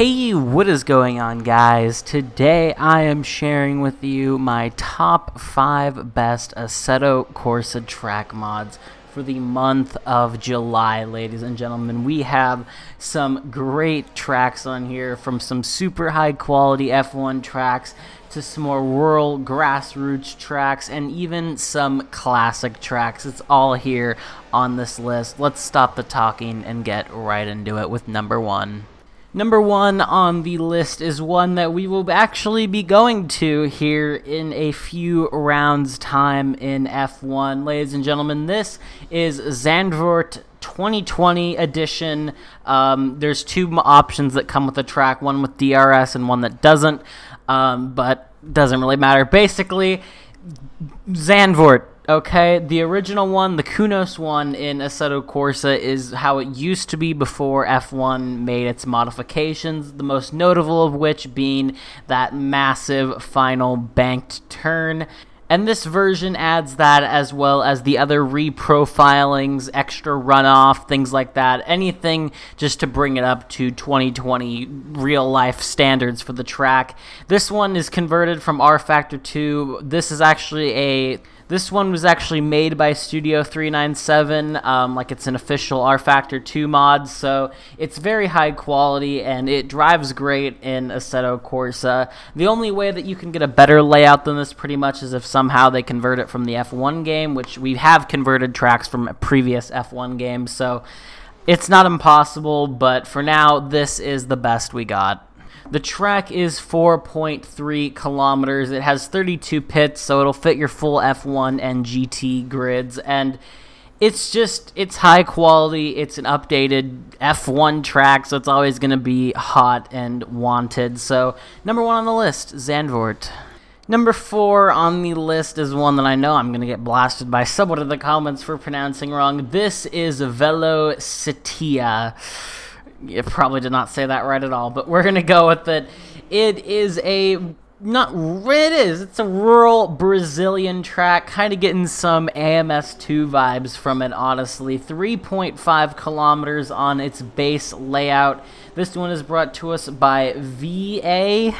Hey, what is going on, guys? Today I am sharing with you my top 5 best Assetto Corsa track mods for the month of July, ladies and gentlemen. We have some great tracks on here, from some super high quality F1 tracks to some more rural grassroots tracks and even some classic tracks. It's all here on this list. Let's stop the talking and get right into it with number 1. Number 1 on the list is one that we will actually be going to here in a few rounds time in F1. Ladies and gentlemen, this is Zandvoort 2020 edition. There's two options that come with the track, one with DRS and one that doesn't, but doesn't really matter. Basically, Zandvoort. Okay, the original one, the Kunos one in Assetto Corsa, is how it used to be before F1 made its modifications, the most notable of which being that massive final banked turn. And this version adds that, as well as the other reprofilings, extra runoff, things like that. Anything just to bring it up to 2020 real-life standards for the track. This one is converted from R Factor 2. This one was actually made by Studio 397, like it's an official R Factor 2 mod, so it's very high quality and it drives great in Assetto Corsa. The only way that you can get a better layout than this pretty much is if somehow they convert it from the F1 game, which we have converted tracks from previous F1 games, so it's not impossible, but for now, this is the best we got. The track is 4.3 kilometers. It has 32 pits, so it'll fit your full F1 and GT grids. And it's high quality. It's an updated F1 track, so it's always going to be hot and wanted. So, number 1 on the list, Zandvoort. Number 4 on the list is one that I know I'm going to get blasted by someone in the comments for pronouncing wrong. This is Velo Satia. You probably did not say that right at all, but we're going to go with it. It's a rural Brazilian track, kind of getting some AMS2 vibes from it, honestly. 3.5 kilometers on its base layout. This one is brought to us by VA,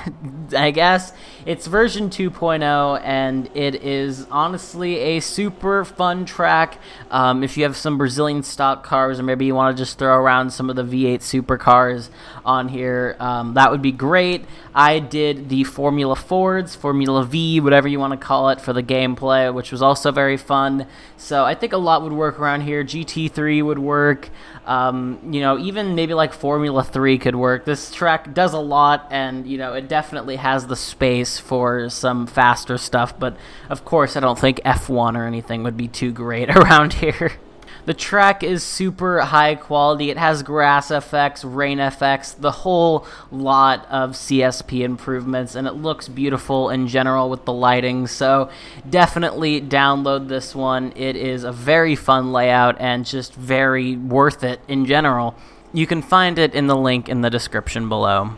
I guess. It's version 2.0, and it is honestly a super fun track. If you have some Brazilian stock cars, or maybe you want to just throw around some of the V8 supercars on here, that would be great. I did the Formula Fords, Formula V, whatever you want to call it, for the gameplay, which was also very fun. So I think a lot would work around here. GT3 would work. Even maybe like Formula 3 could work. This track does a lot, and, it definitely has the space for some faster stuff, but of course I don't think F1 or anything would be too great around here. The track is super high quality. It has grass effects, rain effects, the whole lot of CSP improvements, and it looks beautiful in general with the lighting, so definitely download this one. It is a very fun layout and just very worth it in general. You can find it in the link in the description below.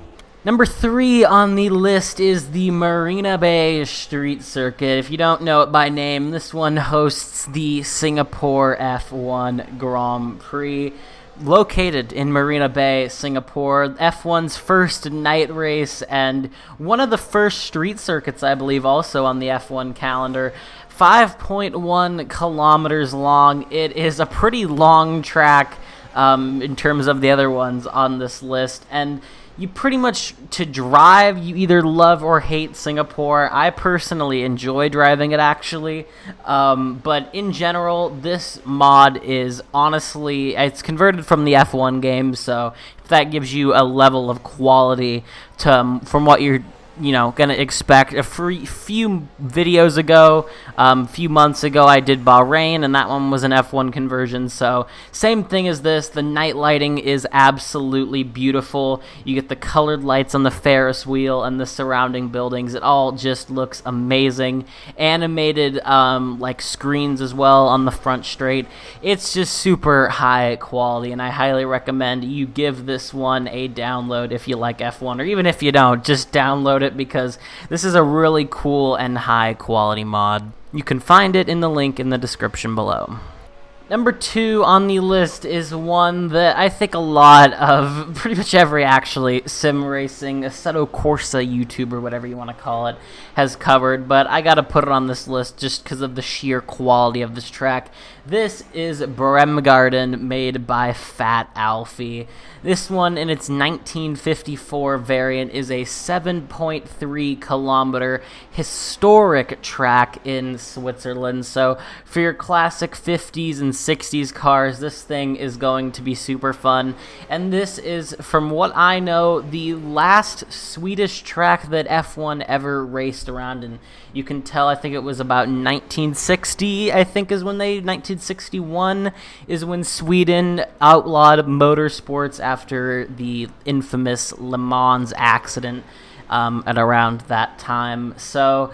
Number 3 on the list is the Marina Bay Street Circuit. If you don't know it by name, this one hosts the Singapore F1 Grand Prix. Located in Marina Bay, Singapore, F1's first night race and one of the first street circuits, I believe, also on the F1 calendar. 5.1 kilometers long. It is a pretty long track in terms of the other ones on this list, and you pretty much, to drive, you either love or hate Singapore. I personally enjoy driving it, actually, but in general, this mod is honestly, it's converted from the F1 game, so if that gives you a level of quality from what you're gonna expect. A few videos ago, few months ago, I did Bahrain, and that one was an F1 conversion, so same thing as this. The night lighting is absolutely beautiful. You get the colored lights on the Ferris wheel and the surrounding buildings. It all just looks amazing. Animated like screens as well on the front straight. It's just super high quality, and I highly recommend you give this one a download if you like F1, or even if you don't, just download it, because this is a really cool and high quality mod. You can find it in the link in the description below. Number 2 on the list is one that I think a lot of, pretty much every actually, sim racing, Assetto Corsa YouTuber, whatever you want to call it, has covered, but I gotta put it on this list just because of the sheer quality of this track. This is Bremgarten, made by Fat Alfie. This one, in its 1954 variant, is a 7.3 kilometer historic track in Switzerland. So for your classic 50s and 60s cars, this thing is going to be super fun. And this is, from what I know, the last Swedish track that F1 ever raced around. And you can tell, I think it was about 1960, 1961 is when Sweden outlawed motorsports after the infamous Le Mans accident at around that time. So,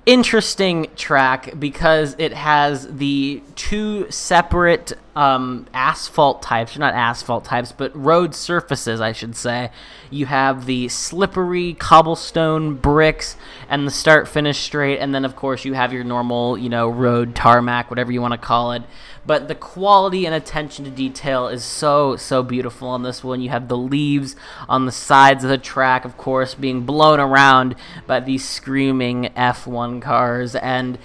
interesting track because it has the 2 separate asphalt types, not asphalt types, but road surfaces, I should say. You have the slippery cobblestone bricks and the start-finish straight, and then, of course, you have your normal, road tarmac, whatever you want to call it. But the quality and attention to detail is so beautiful on this one. You have the leaves on the sides of the track, of course, being blown around by these screaming F1 cars, and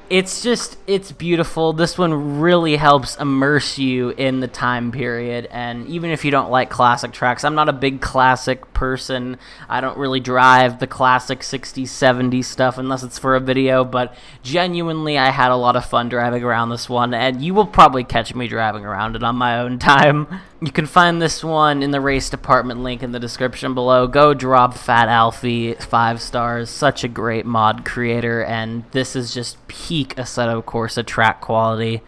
it's beautiful. This one really helps immerse you in the time period, and even if you don't like classic tracks, I'm not a big classic person. I don't really drive the classic 60s, 70s stuff unless it's for a video, but genuinely I had a lot of fun driving around this one, and you will probably catch me driving around it on my own time. You can find this one in the race department link in the description below. Go drop Fat Alfie 5 stars. Such a great mod creator, and this is just peak Assetto Corsa track quality.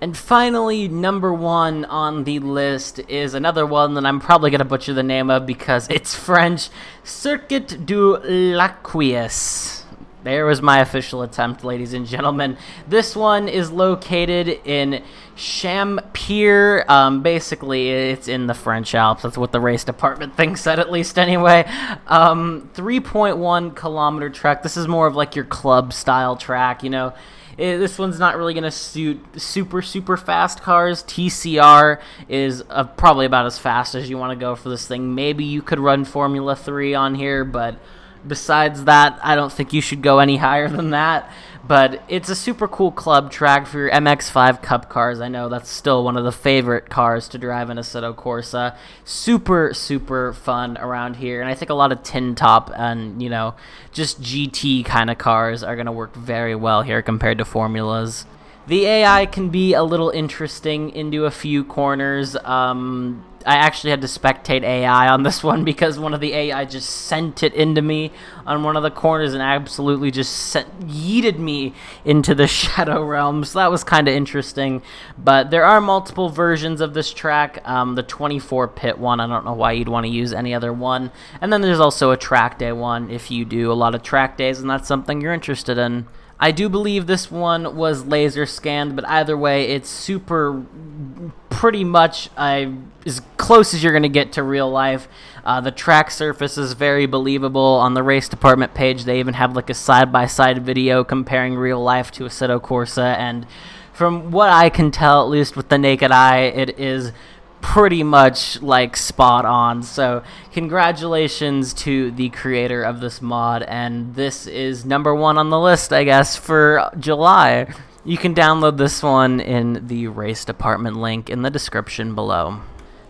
And finally, number 1 on the list is another one that I'm probably going to butcher the name of because it's French. Circuit du Laquais. There was my official attempt, ladies and gentlemen. This one is located in Champierre. Basically, it's in the French Alps. That's what the race department thinks, at least anyway. 3.1 kilometer track. This is more of like your club style track, This one's not really going to suit super fast cars. TCR is probably about as fast as you want to go for this thing. Maybe you could run Formula 3 on here, but besides that, I don't think you should go any higher than that. But it's a super cool club track for your MX-5 Cup cars. I know that's still one of the favorite cars to drive in Assetto Corsa. Super fun around here. And I think a lot of tin top and, just GT kind of cars are going to work very well here compared to formulas. The AI can be a little interesting into a few corners. I actually had to spectate AI on this one because one of the AI just sent it into me on one of the corners and absolutely just yeeted me into the shadow realm. So that was kind of interesting. But there are multiple versions of this track. The 24 pit one, I don't know why you'd want to use any other one. And then there's also a track day one if you do a lot of track days and that's something you're interested in. I do believe this one was laser scanned, but either way, it's pretty much as close as you're going to get to real life. The track surface is very believable. On the race department page, they even have like a side-by-side video comparing real life to Assetto Corsa, and from what I can tell, at least with the naked eye, it is pretty much like spot on. So congratulations to the creator of this mod, and this is number 1 on the list, I guess, for July. You can download this one in the race department link in the description below.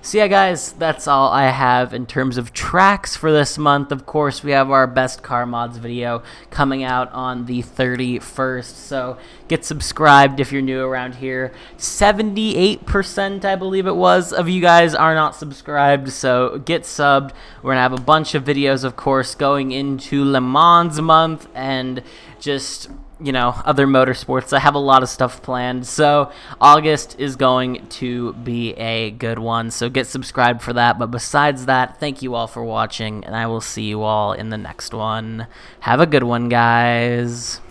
So yeah, guys, that's all I have in terms of tracks for this month. Of course, we have our best car mods video coming out on the 31st, so get subscribed if you're new around here. 78%, I believe it was, of you guys are not subscribed, so get subbed. We're going to have a bunch of videos, of course, going into Le Mans month and just other motorsports. I have a lot of stuff planned, so August is going to be a good one, so get subscribed for that. But besides that, thank you all for watching, and I will see you all in the next one. Have a good one, guys.